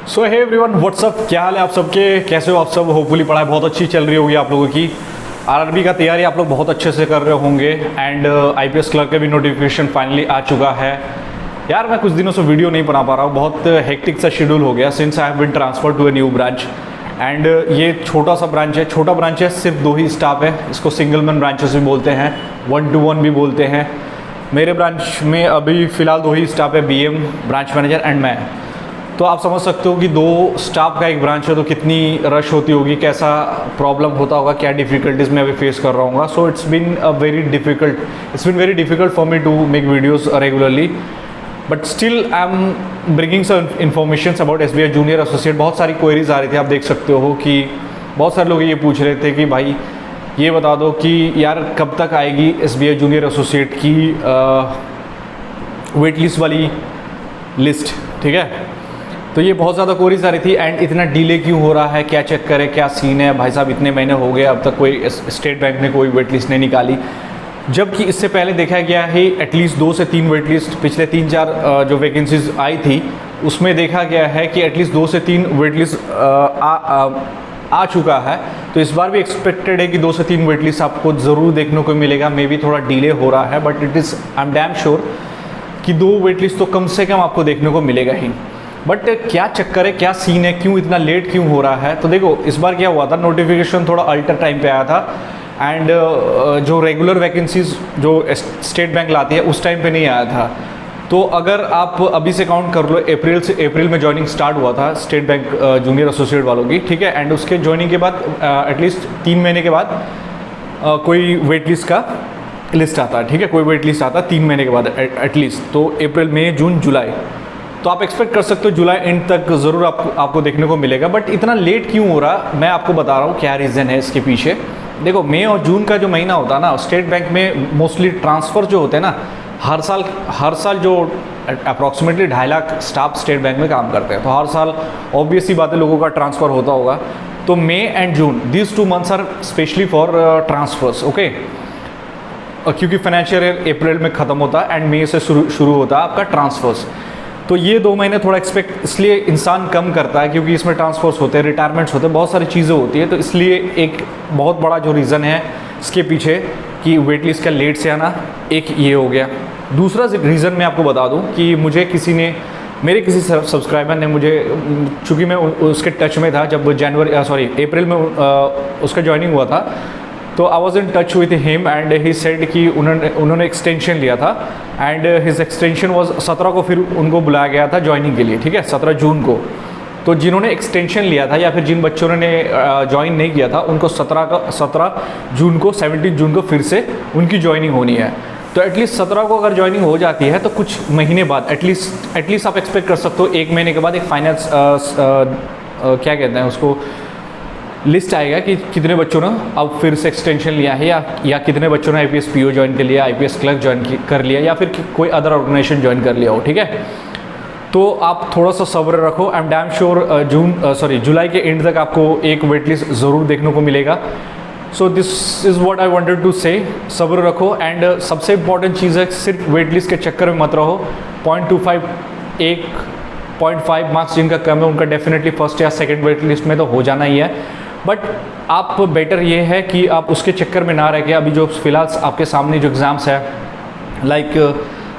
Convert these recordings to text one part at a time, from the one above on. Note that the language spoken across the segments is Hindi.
सो हे एवरीवन, व्हाट्सअप, क्या हाल है आप सबके, कैसे हो आप सब। होपफुली पढ़ाई बहुत अच्छी चल रही होगी आप लोगों की। आरआरबी का तैयारी आप लोग बहुत अच्छे से कर रहे होंगे एंड आईपीएस क्लर्क का भी नोटिफिकेशन फाइनली आ चुका है। यार मैं कुछ दिनों से वीडियो नहीं बना पा रहा हूँ, बहुत हेक्टिक सा शेड्यूल हो गया since I have been transfer to a new branch and ये छोटा सा ब्रांच है, छोटा ब्रांच है, सिर्फ 2 ही स्टाफ है। इसको सिंगल मैन ब्रांचेस भी बोलते हैं, 1-to-1 भी बोलते हैं। मेरे ब्रांच में अभी फ़िलहाल 2 ही स्टाफ है, बीएम, ब्रांच मैनेजर एंड मैं। तो आप समझ सकते हो कि 2 स्टाफ का एक ब्रांच है तो कितनी रश होती होगी, कैसा प्रॉब्लम होता होगा, क्या डिफ़िकल्टीज़ मैं अभी फेस कर रहा हूँ। So it's been very difficult for me to make videos regularly, but still I am bringing some information about SBI junior associate. बहुत सारी क्वेरीज आ रही थी, आप देख सकते हो कि बहुत सारे लोग ये पूछ रहे थे कि भाई ये बता दो कि यार कब तक आएगी एसबीआई जूनियर एसोसिएट की वेट लिस्ट वाली लिस्ट, ठीक है। तो ये बहुत ज़्यादा क्वेरीज आ रही थी एंड इतना डिले क्यों हो रहा है, क्या चेक करें, क्या सीन है भाई साहब, इतने महीने हो गए अब तक कोई स्टेट बैंक ने कोई वेट लिस्ट नहीं निकाली। जबकि इससे पहले देखा गया है एटलीस्ट 2 से 3 वेट लिस्ट पिछले 3-4 जो वैकेंसीज आई थी उसमें देखा गया है कि एटलीस्ट 2 से 3 वेट लिस्ट आ चुका है। तो इस बार भी एक्सपेक्टेड है कि 2 से 3 वेट लिस्ट आपको ज़रूर देखने को मिलेगा। मे बी थोड़ा डिले हो रहा है but I am damn sure कि 2 वेट लिस्ट तो कम से कम आपको देखने को मिलेगा ही। बट क्या चक्कर है, क्या सीन है, क्यों इतना लेट क्यों हो रहा है। तो देखो इस बार क्या हुआ था, नोटिफिकेशन थोड़ा अल्टर टाइम पे आया था एंड जो रेगुलर वैकेंसीज जो स्टेट बैंक लाती है उस टाइम पे नहीं आया था। तो अगर आप अभी से काउंट कर लो, अप्रैल में ज्वाइनिंग स्टार्ट हुआ था स्टेट बैंक जूनियर एसोसिएट वालों की, ठीक है। एंड उसके ज्वाइनिंग के बाद एटलीस्ट 3 महीने के बाद कोई वेट लिस्ट का लिस्ट आता है, ठीक है, कोई वेट लिस्ट आता है 3 महीने के बाद एटलीस्ट। तो अप्रैल, मई, जून, जुलाई, तो आप एक्सपेक्ट कर सकते हो जुलाई एंड तक ज़रूर आपको देखने को मिलेगा। बट इतना लेट क्यों हो रहा, मैं आपको बता रहा हूँ क्या रीज़न है इसके पीछे। देखो मई और जून का जो महीना होता है ना, स्टेट बैंक में मोस्टली ट्रांसफ़र जो होते हैं ना, हर साल जो approximately 2.5 lakh staff state bank में काम करते हैं, तो हर साल ऑब्वियस सी बात है लोगों का ट्रांसफ़र होता होगा। तो May and June, these 2 months are specially for transfers, okay. क्योंकि फाइनेंशियल ईयर अप्रैल में ख़त्म होता है एंड मई से शुरू होता है आपका ट्रांसफर्स। तो ये 2 महीने थोड़ा एक्सपेक्ट इसलिए इंसान कम करता है क्योंकि इसमें ट्रांसफर्स होते हैं, रिटायरमेंट्स होते हैं, बहुत सारी चीज़ें होती है। तो इसलिए एक बहुत बड़ा जो रीज़न है इसके पीछे कि वेट लिस्ट का लेट से आना, एक ये हो गया। दूसरा रीज़न मैं आपको बता दूं कि मेरे किसी सब्सक्राइबर ने मुझे, चूँकि मैं उसके टच में था जब अप्रैल में उसका ज्वाइनिंग हुआ था, तो I was in touch with him and he said कि उन्होंने एक्सटेंशन लिया था एंड हिज एक्सटेंशन वॉज 17 को फिर उनको बुलाया गया था ज्वाइनिंग के लिए, ठीक है, 17 जून को। तो जिन्होंने एक्सटेंशन लिया था या फिर जिन बच्चों ने ज्वाइन नहीं किया था उनको 17 जून को 17 जून को फिर से उनकी ज्वाइनिंग होनी है। तो एटलीस्ट 17 को अगर ज्वाइनिंग हो जाती है तो कुछ महीने बाद एटलीस्ट आप एक्सपेक्ट कर सकते हो 1 महीने के बाद एक फाइनेंस क्या कहते हैं उसको, लिस्ट आएगा कि कितने बच्चों ने अब फिर से एक्सटेंशन लिया है या कितने बच्चों ने आईपीएस पीओ ज्वाइन कर लिया, आईपीएस क्लर्क ज्वाइन कर लिया या फिर कोई अदर ऑर्गेनाइजेशन ज्वाइन कर लिया हो, ठीक है। तो आप थोड़ा सा सब्र रखो। आई एम डैम श्योर जुलाई के एंड तक आपको एक वेट लिस्ट ज़रूर देखने को मिलेगा। So this is what I wanted to say, सब्र रखो। एंड सबसे इंपॉर्टेंट चीज़ है सिर्फ वेट लिस्ट के चक्कर में मत रहो। 0.25 मार्क्स जिनका कम है उनका डेफिनेटली फर्स्ट या सेकंड वेट लिस्ट में तो हो जाना ही है। बट आप बेटर ये है कि आप उसके चक्कर में ना रह के अभी जो फिलहाल आपके सामने जो एग्ज़ाम्स है like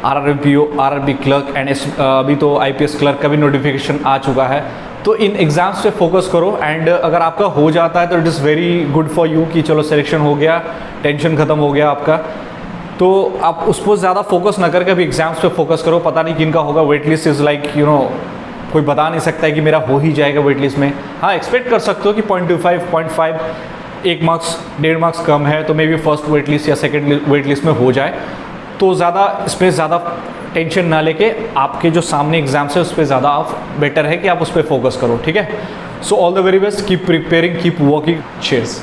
RRB PO, RRB clerk and अभी तो आईपीएस क्लर्क का भी नोटिफिकेशन आ चुका है, तो इन एग्ज़ाम्स पे फोकस करो। एंड अगर आपका हो जाता है तो it is very good for you कि चलो सिलेक्शन हो गया, टेंशन ख़त्म हो गया आपका। तो आप उस पर ज़्यादा फोकस ना करके अभी एग्ज़ाम्स पे फोकस करो। पता नहीं किनका होगा, वेट लिस्ट इज़ लाइक कोई बता नहीं सकता है कि मेरा हो ही जाएगा वेट लिस्ट में। हाँ, एक्सपेक्ट कर सकते हो कि 0.25 1 मार्क्स 1.5 मार्क्स कम है तो maybe first wait list या सेकंड वेट लिस्ट में हो जाए। तो इसमें ज़्यादा टेंशन ना लेके आपके जो सामने एग्जाम्स है उस पर ज़्यादा आप बेटर है कि आप उस पर फोकस करो, ठीक है। So all the very best, keep preparing, keep working, cheers.